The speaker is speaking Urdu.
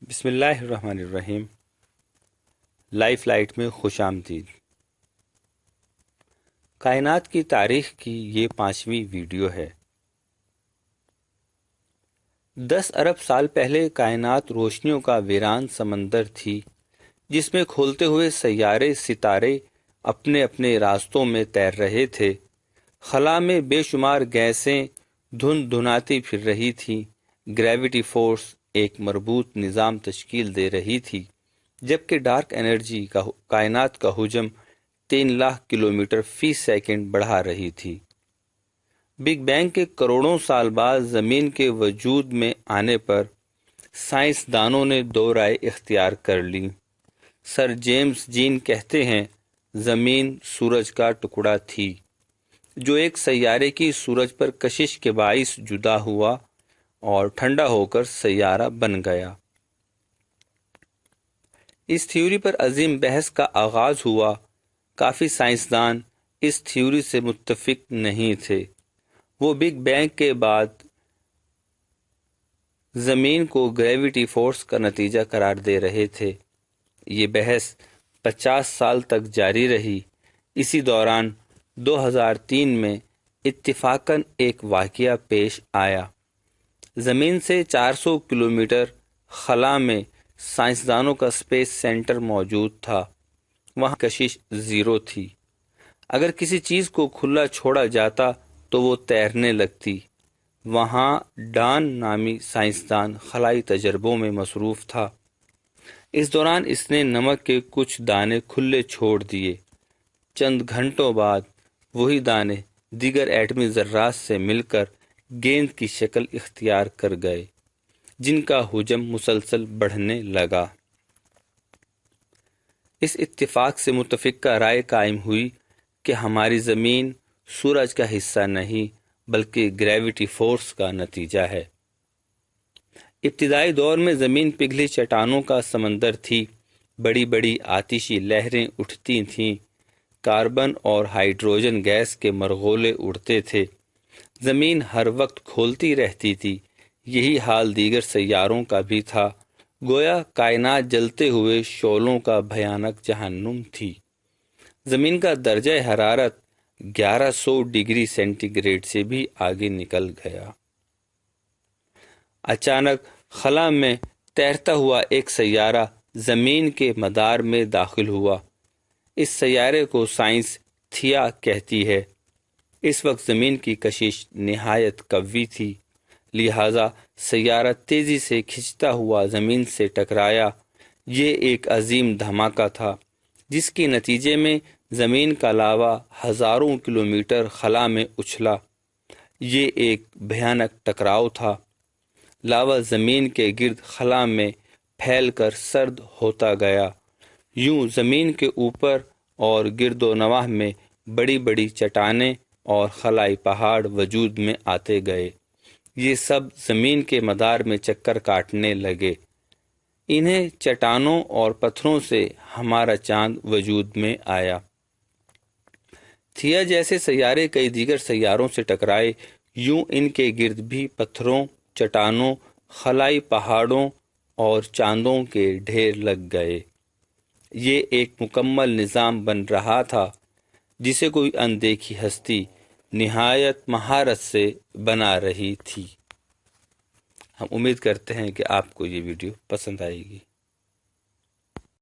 بسم اللہ الرحمن الرحیم۔ لائف لائٹ میں خوش آمدید۔ کائنات کی تاریخ کی یہ 5ویں ویڈیو ہے۔ 10 ارب سال پہلے کائنات روشنیوں کا ویران سمندر تھی، جس میں کھولتے ہوئے سیارے ستارے اپنے اپنے راستوں میں تیر رہے تھے۔ خلا میں بے شمار گیسیں دھناتی پھر رہی تھیں۔ گریویٹی فورس ایک مربوط نظام تشکیل دے رہی تھی، جبکہ ڈارک انرجی کا کائنات کا حجم 3 لاکھ کلومیٹر فی سیکنڈ بڑھا رہی تھی۔ بگ بینگ کے کروڑوں سال بعد زمین کے وجود میں آنے پر سائنسدانوں نے 2 رائے اختیار کر لی۔ سر جیمز جین کہتے ہیں زمین سورج کا ٹکڑا تھی، جو ایک سیارے کی سورج پر کشش کے باعث جدا ہوا اور ٹھنڈا ہو کر سیارہ بن گیا۔ اس تھیوری پر عظیم بحث کا آغاز ہوا۔ کافی سائنسدان اس تھیوری سے متفق نہیں تھے۔ وہ بگ بینگ کے بعد زمین کو گریویٹی فورس کا نتیجہ قرار دے رہے تھے۔ یہ بحث 50 سال تک جاری رہی۔ اسی دوران 2003 میں اتفاقاً ایک واقعہ پیش آیا۔ زمین سے 400 کلومیٹر خلا میں سائنسدانوں کا اسپیس سینٹر موجود تھا۔ وہاں کشش زیرو تھی۔ اگر کسی چیز کو کھلا چھوڑا جاتا تو وہ تیرنے لگتی۔ وہاں ڈان نامی سائنسدان خلائی تجربوں میں مصروف تھا۔ اس دوران اس نے نمک کے کچھ دانے کھلے چھوڑ دیے۔ چند گھنٹوں بعد وہی دانے دیگر ایٹمی ذرات سے مل کر گیند کی شکل اختیار کر گئے، جن کا حجم مسلسل بڑھنے لگا۔ اس اتفاق سے متفقہ رائے قائم ہوئی کہ ہماری زمین سورج کا حصہ نہیں بلکہ گریویٹی فورس کا نتیجہ ہے۔ ابتدائی دور میں زمین پگھلی چٹانوں کا سمندر تھی۔ بڑی بڑی آتشی لہریں اٹھتی تھیں۔ کاربن اور ہائیڈروجن گیس کے مرغولے اڑتے تھے۔ زمین ہر وقت کھولتی رہتی تھی۔ یہی حال دیگر سیاروں کا بھی تھا۔ گویا کائنات جلتے ہوئے شعلوں کا بھیانک جہنم تھی۔ زمین کا درجہ حرارت 1100 ڈگری سینٹی گریڈ سے بھی آگے نکل گیا۔ اچانک خلا میں تیرتا ہوا ایک سیارہ زمین کے مدار میں داخل ہوا۔ اس سیارے کو سائنس تھیا کہتی ہے۔ اس وقت زمین کی کشش نہایت قوی تھی، لہذا سیارہ تیزی سے کھنچتا ہوا زمین سے ٹکرایا۔ یہ ایک عظیم دھماکہ تھا، جس کے نتیجے میں زمین کا لاوا ہزاروں کلومیٹر خلا میں اچھلا۔ یہ ایک بھیانک ٹکراؤ تھا۔ لاوا زمین کے گرد خلا میں پھیل کر سرد ہوتا گیا۔ یوں زمین کے اوپر اور گرد و نواح میں بڑی بڑی چٹانیں اور خلائی پہاڑ وجود میں آتے گئے۔ یہ سب زمین کے مدار میں چکر کاٹنے لگے۔ انہیں چٹانوں اور پتھروں سے ہمارا چاند وجود میں آیا۔ تھیا جیسے سیارے کئی دیگر سیاروں سے ٹکرائے۔ یوں ان کے گرد بھی پتھروں، چٹانوں، خلائی پہاڑوں اور چاندوں کے ڈھیر لگ گئے۔ یہ ایک مکمل نظام بن رہا تھا، جسے کوئی اندیکھی ہستی نہایت مہارت سے بنا رہی تھی۔ ہم امید کرتے ہیں کہ آپ کو یہ ویڈیو پسند آئے گی۔